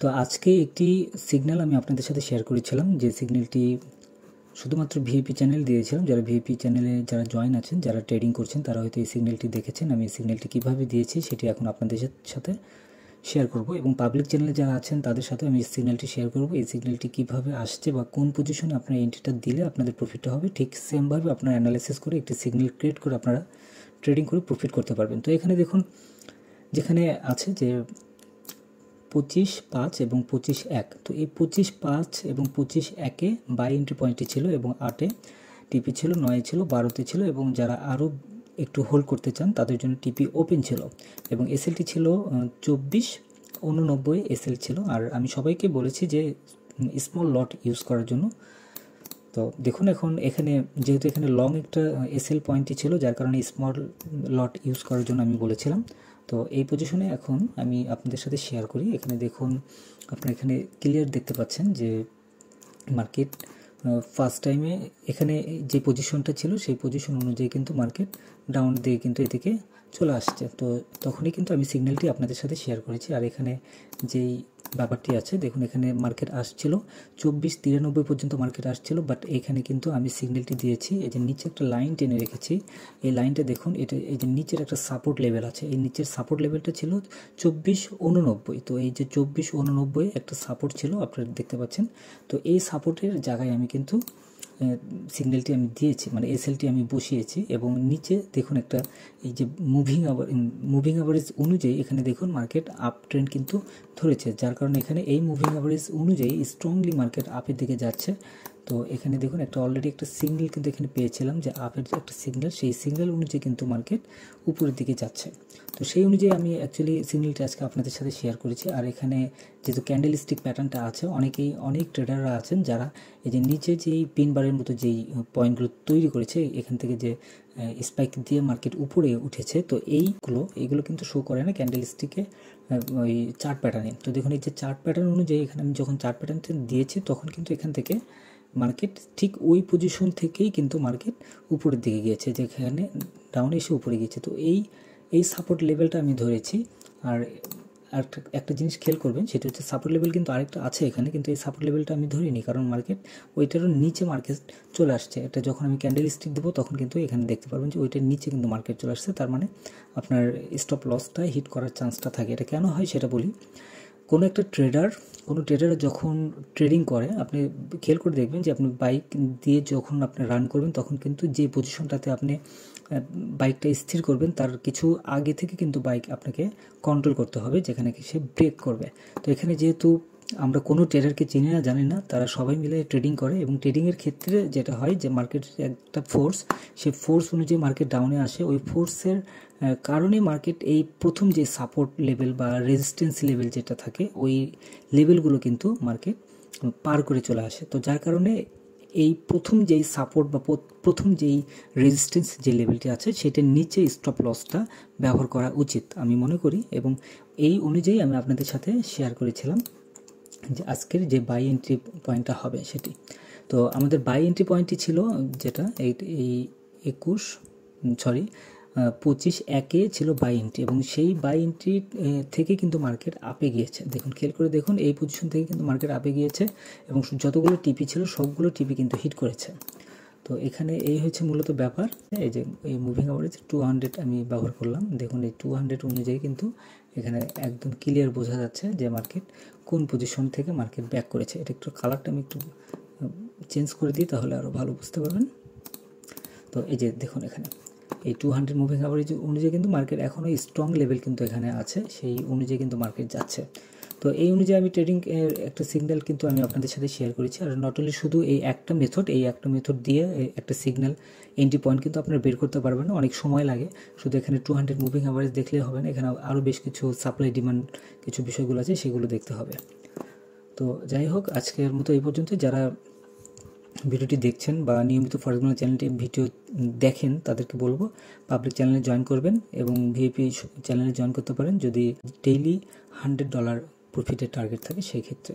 তো আজকে একটি সিগন্যাল আমি আপনাদের সাথে শেয়ার করেছিলাম, যে সিগন্যালটি শুধুমাত্র ভিআইপি চ্যানেল দিয়েছিলাম। যারা ভিআইপি চ্যানেলে যারা জয়েন আছেন, যারা ট্রেডিং করছেন, তারা হয়তো এই সিগন্যালটি দেখেছেন। আমি এই সিগন্যালটি কীভাবে দিয়েছি সেটি এখন আপনাদের সাথে শেয়ার করব, এবং পাবলিক চ্যানেলে যারা আছেন তাদের সাথে আমি এই সিগন্যালটি শেয়ার করব। এই সিগন্যালটি কীভাবে আসছে বা কোন পজিশনে আপনার এন্ট্রিটা দিলে আপনাদের প্রফিটটা হবে, ঠিক সেমভাবে আপনারা অ্যানালাইসিস করে একটি সিগন্যাল ক্রিয়েট করে আপনারা ট্রেডিং করে প্রফিট করতে পারবেন। তো এখানে দেখুন, যেখানে আছে যে 25.5 এবং 25.1, তো এই 25.5 এবং 25.1-এ বাই এন্ট্রি পয়েন্টটি ছিল, এবং 8-এ টিপি ছিল, 9-এ ছিল, 12-তে ছিল, এবং যারা আরও একটু হোল্ড করতে চান তাদের জন্য টিপি ওপেন ছিল, এবং এসএলটি ছিল 24.89 এসএল ছিল। আর আমি সবাইকে বলেছি যে স্মল লট ইউজ করার জন্য। তো দেখুন, এখন এখানে যেহেতু এখানে লং একটা এসএল পয়েন্টটি ছিল, যার কারণে স্মল লট ইউজ করার জন্য আমি বলেছিলাম। তো এই পজিশনে এখন আমি আপনাদের সাথে শেয়ার করি। এখানে দেখুন, আপনারা এখানে ক্লিয়ার দেখতে পাচ্ছেন যে মার্কেট ফার্স্ট টাইমে এখানে যে পজিশনটা ছিল সেই পজিশন অনুযায়ী কিন্তু মার্কেট ডাউন দিয়ে কিন্তু এদিকে চলে আসছে। তো তখনই কিন্তু আমি সিগন্যালটি আপনাদের সাথে শেয়ার করেছি। আর এখানে যেই ব্যাপারটি আছে, দেখুন এখানে মার্কেট আসছিল 24.93 পর্যন্ত মার্কেট আসছিল, বাট এখানে কিন্তু আমি সিগন্যালটি দিয়েছি। এই যে নিচে একটা লাইন টেনে রেখেছি, এই লাইনটা দেখুন, এটা এই যে নিচের একটা সাপোর্ট লেভেল আছে, এই নিচের সাপোর্ট লেভেলটা ছিল 24.89। তো এই যে 24.89 একটা সাপোর্ট ছিল, আপনারা দেখতে পাচ্ছেন। তো এই সাপোর্টের জায়গায় আমি কিন্তু সিগন্যালটি আমি দিয়েছি, মানে এসএলটি আমি বসিয়েছি, এবং নিচে দেখুন একটা এই যে মুভিং অ্যাভারেজ অনুযায়ী এখানে দেখুন মার্কেট আপ ট্রেন্ড কিন্তু ধরেছে, যার কারণে এখানে এই মুভিং অ্যাভারেজ অনুযায়ী স্ট্রংলি মার্কেট আপের দিকে যাচ্ছে। তো এখানে দেখুন একটা অলরেডি একটা সিগন্যাল কিন্তু এখানে পেয়েছিলাম, যে আপের যে একটা সিগন্যাল, সেই সিগন্যাল অনুযায়ী কিন্তু মার্কেট উপরের দিকে যাচ্ছে। তো সেই অনুযায়ী আমি অ্যাকচুয়ালি সিগন্যালটি আজকে আপনাদের সাথে শেয়ার করেছি। আর এখানে যেহেতু ক্যান্ডেল স্টিক প্যাটার্নটা আছে, অনেক ট্রেডাররা আছেন যারা এই যে নিচে যেই পিন বারের মতো যেই পয়েন্টগুলো তৈরি করেছে, এখান থেকে যে স্পাইক দিয়ে মার্কেট উপরে উঠেছে, তো এইগুলো কিন্তু শো করে না ক্যান্ডেল স্টিকে ওই চার্ট প্যাটার্নে। তো দেখুন এই যে চার্ট প্যাটার্ন অনুযায়ী এখানে আমি যখন চার্ট প্যাটার্নটা দিয়েছি, তখন কিন্তু এখান থেকে মার্কেট ঠিক ওই পজিশন থেকেই কিন্তু মার্কেট উপরের দিকে গিয়েছে, যেখানে ডাউনে এসে উপরে গিয়েছে। তো এই সাপোর্ট লেভেলটা আমি ধরেছি। আর একটা জিনিস খেয়াল করবেন, সেটা হচ্ছে সাপোর্ট লেভেল কিন্তু আরেকটা আছে এখানে, কিন্তু এই সাপোর্ট লেভেলটা আমি ধরিনি, কারণ মার্কেট ওইটারও নিচে মার্কেট চলে আসছে। এটা যখন আমি ক্যান্ডেল স্টিক দেবো, তখন কিন্তু এখানে দেখতে পারবেন যে ওইটার নিচে কিন্তু মার্কেট চলে আসছে। তার মানে আপনার স্টপ লসটা হিট করার চান্সটা থাকে। এটা কেন হয় সেটা বলি। কোনো ট্রেডার যখন ট্রেডিং করে, আপনি খেয়াল করে দেখবেন যে আপনি বাইক দিয়ে যখন আপনি রান করবেন, তখন কিন্তু যে পজিশনটাতে আপনি বাইকটা স্থির করবেন, তার কিছু আগে থেকে কিন্তু বাইক আপনাকে কন্ট্রোল করতে হবে, যেখানে সে ব্রেক করবে। তো এখানে যেহেতু আমরা কোনো ট্রেডারকে চিনি না, জানি না, তারা সবাই মিলে ট্রেডিং করে, এবং ট্রেডিংয়ের ক্ষেত্রে যেটা হয় যে মার্কেটের একটা ফোর্স, সেই ফোর্স অনুযায়ী মার্কেট ডাউনে আসে। ওই ফোর্সের কারণে মার্কেট এই প্রথম যে সাপোর্ট লেভেল বা রেজিস্ট্যান্স লেভেল যেটা থাকে, ওই লেভেলগুলো কিন্তু মার্কেট পার করে চলে আসে। তো যার কারণে এই প্রথম যেই সাপোর্ট বা প্রথম যেই রেজিস্ট্যান্স যে লেভেলটি আছে, সেটার নিচে স্টপ লসটা ব্যবহার করা উচিত আমি মনে করি, এবং এই অনুযায়ী আমি আপনাদের সাথে শেয়ার করেছিলাম যে আজকের যে বাই এন্ট্রি পয়েন্টটা হবে সেটি। তো আমাদের বাই এন্ট্রি পয়েন্টটি ছিল যেটা এই 25.1-এ ছিল বাই এন্ট্রি, এবং সেই বাই এন্ট্রি থেকে কিন্তু মার্কেট আপে গিয়েছে। দেখুন, খেয়াল করে দেখুন, এই পজিশন থেকে কিন্তু মার্কেট আপে গিয়েছে, এবং যতগুলো টিপি ছিল সবগুলো টিপি কিন্তু হিট করেছে। তো এখানে এই হচ্ছে মূলত ব্যাপার। এই যে এই মুভিং অ্যাভারেজ 200 আমি ব্যবহার করলাম। দেখুন এই 200 অনুযায়ী কিন্তু এখানে একদম ক্লিয়ার বোঝা যাচ্ছে যে মার্কেট কোন পজিশন থেকে মার্কেট ব্যাক করেছে। এটা একটু কালারটা আমি একটু চেঞ্জ করে দিই, তাহলে আরও ভালো বুঝতে পারবেন। তো এই যে দেখুন, এখানে এই 200 মুভিং অ্যাভারেজ অনুযায়ী কিন্তু মার্কেট এখনও স্ট্রং লেভেল কিন্তু এখানে আছে, সেই অনুযায়ী কিন্তু মার্কেট যাচ্ছে। তো এই অনুযায়ী আমি ট্রেডিং একটা সিগন্যাল কিন্তু আমি আপনাদের সাথে শেয়ার করেছি। আর নট অনলি শুধু এই একটা মেথড দিয়ে একটা সিগন্যাল এন্ট্রি পয়েন্ট কিন্তু আপনারা বের করতে পারবেন না, অনেক সময় লাগে। শুধু এখানে 200 মুভিং অ্যাভারেজ দেখলেই হবে না, এখানে আরও বেশ কিছু সাপ্লাই ডিমান্ড কিছু বিষয়গুলো আছে, সেগুলো দেখতে হবে। তো যাই হোক, আজকের মতো এই পর্যন্ত। যারা ভিডিওটি দেখছেন বা নিয়মিত ফরেক্স চ্যানেলটি ভিডিও দেখেন, তাদেরকে বলবো পাবলিক চ্যানেলে জয়েন করবেন, এবং ভিআইপি চ্যানেলে জয়েন করতে পারেন যদি ডেইলি $100 প্রফিটের টার্গেট থাকে সেই ক্ষেত্রে।